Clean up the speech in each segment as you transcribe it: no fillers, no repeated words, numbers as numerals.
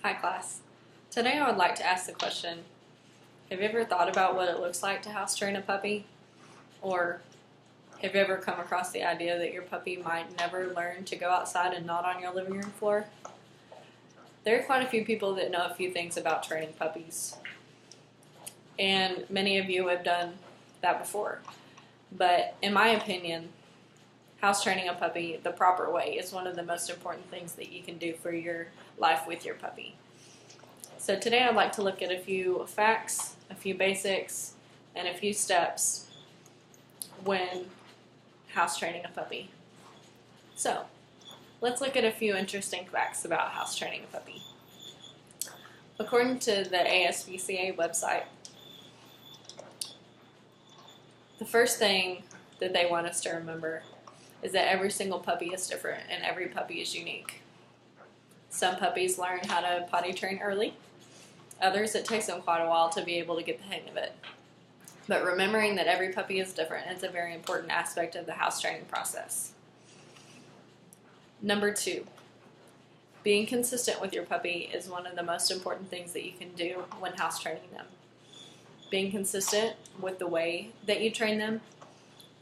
Hi class. Today I would like to ask the question, have you ever thought about what it looks like to house train a puppy? Or have you ever come across the idea that your puppy might never learn to go outside and not on your living room floor? There are quite a few people that know a few things about training puppies. And many of you have done that before. But in my opinion, house training a puppy the proper way is one of the most important things that you can do for your life with your puppy. So today I'd like to look at a few facts, a few basics, and a few steps when house training a puppy. So let's look at a few interesting facts about house training a puppy. According to the ASPCA website, the first thing that they want us to remember is that every single puppy is different and every puppy is unique. Some puppies learn how to potty train early. Others, it takes them quite a while to be able to get the hang of it. But remembering that every puppy is different is a very important aspect of the house training process. Number 2, being consistent with your puppy is one of the most important things that you can do when house training them. Being consistent with the way that you train them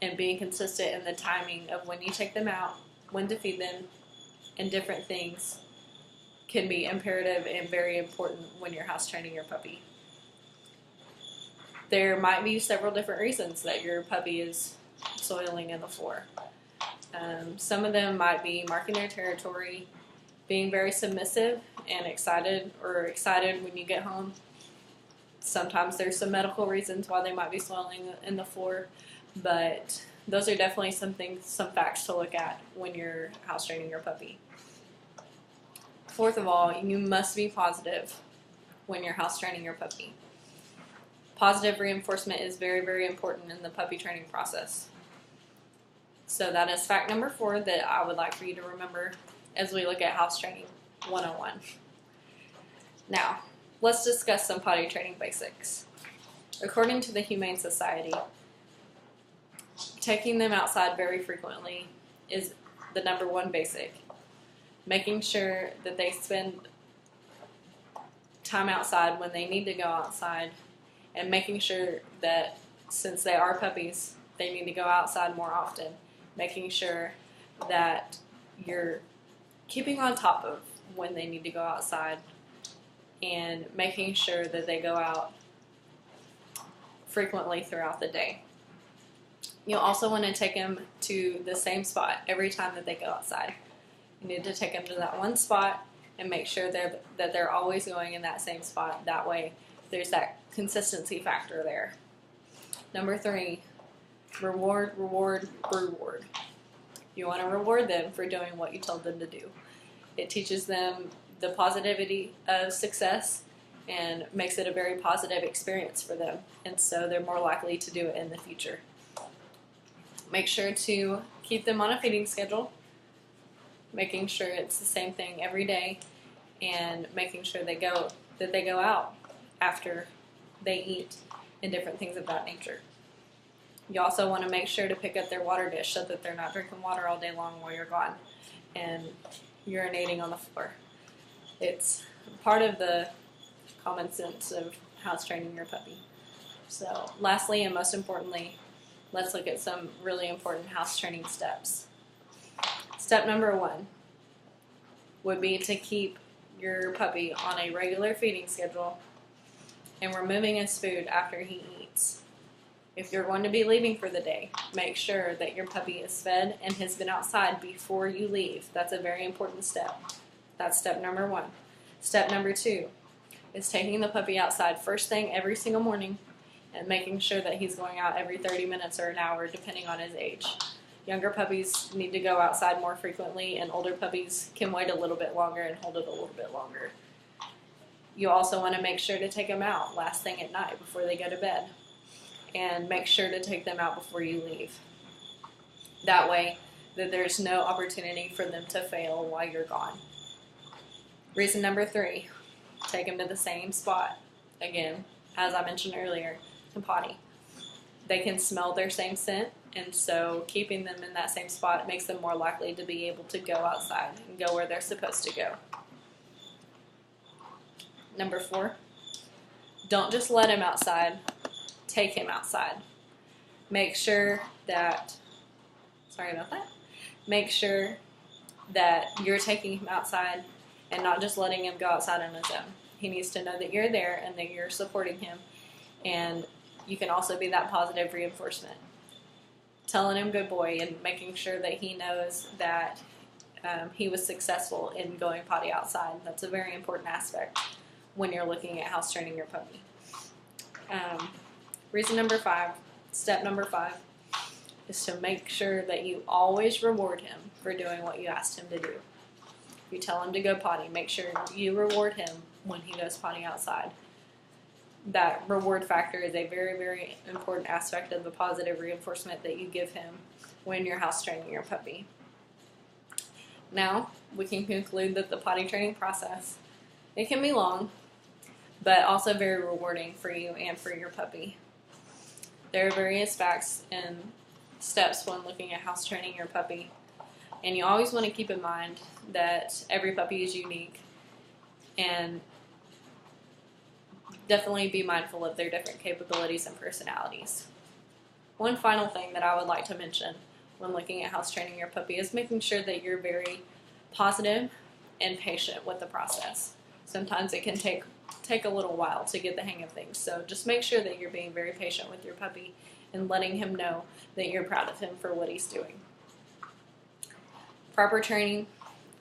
and being consistent in the timing of when you take them out, when to feed them, and different things can be imperative and very important when you're house training your puppy. There might be several different reasons that your puppy is soiling in the floor. Some of them might be marking their territory, being very submissive and excited when you get home. Sometimes there's some medical reasons why they might be soiling in the floor, but those are definitely some facts to look at when you're house training your puppy. Fourth of all, you must be positive when you're house training your puppy. Positive reinforcement is very, very important in the puppy training process. So that is fact number 4 that I would like for you to remember as we look at house training 101. Now, let's discuss some potty training basics. According to the Humane Society, taking them outside very frequently is the number 1 basic. Making sure that they spend time outside when they need to go outside, and making sure that since they are puppies, they need to go outside more often. Making sure that you're keeping on top of when they need to go outside and making sure that they go out frequently throughout the day. You'll also want to take them to the same spot every time that they go outside. You need to take them to that one spot and make sure that they're always going in that same spot. That way, there's that consistency factor there. Number 3, reward, reward, reward. You want to reward them for doing what you told them to do. It teaches them the positivity of success and makes it a very positive experience for them, and so they're more likely to do it in the future. Make sure to keep them on a feeding schedule, making sure it's the same thing every day, and making sure that they go out after they eat and different things of that nature. You also want to make sure to pick up their water dish so that they're not drinking water all day long while you're gone and urinating on the floor. It's part of the common sense of house training your puppy. So lastly and most importantly, let's look at some really important house training steps. Step number 1 would be to keep your puppy on a regular feeding schedule and removing his food after he eats. If you're going to be leaving for the day, make sure that your puppy is fed and has been outside before you leave. That's a very important step. That's step number 1. Step number 2 is taking the puppy outside first thing every single morning and making sure that he's going out every 30 minutes or an hour depending on his age. Younger puppies need to go outside more frequently, and older puppies can wait a little bit longer and hold it a little bit longer. You also want to make sure to take them out last thing at night before they go to bed, and make sure to take them out before you leave. That way, that there's no opportunity for them to fail while you're gone. Reason number 3, take them to the same spot. Again, as I mentioned earlier, to potty. They can smell their same scent, and so keeping them in that same spot makes them more likely to be able to go outside and go where they're supposed to go. Number 4, don't just let him outside, take him outside. Make sure that, make sure that you're taking him outside and not just letting him go outside on his own. He needs to know that you're there and that you're supporting him, and you can also be that positive reinforcement. Telling him good boy and making sure that he knows that he was successful in going potty outside. That's a very important aspect when you're looking at house training your puppy. Step number 5 is to make sure that you always reward him for doing what you asked him to do. If you tell him to go potty, make sure you reward him when he goes potty outside. That reward factor is a very, very important aspect of the positive reinforcement that you give him when you're house training your puppy. Now, we can conclude that the potty training process, it can be long, but also very rewarding for you and for your puppy. There are various facts and steps when looking at house training your puppy, and you always want to keep in mind that every puppy is unique, and definitely be mindful of their different capabilities and personalities. One final thing that I would like to mention when looking at house training your puppy is making sure that you're very positive and patient with the process. Sometimes it can take a little while to get the hang of things, so just make sure that you're being very patient with your puppy and letting him know that you're proud of him for what he's doing. Proper training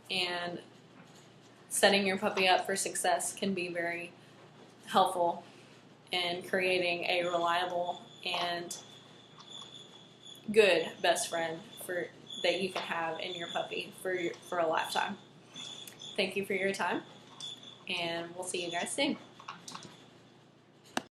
and setting your puppy up for success can be very helpful in creating a reliable and good best friend that you can have in your puppy for a lifetime. Thank you for your time, and we'll see you guys soon.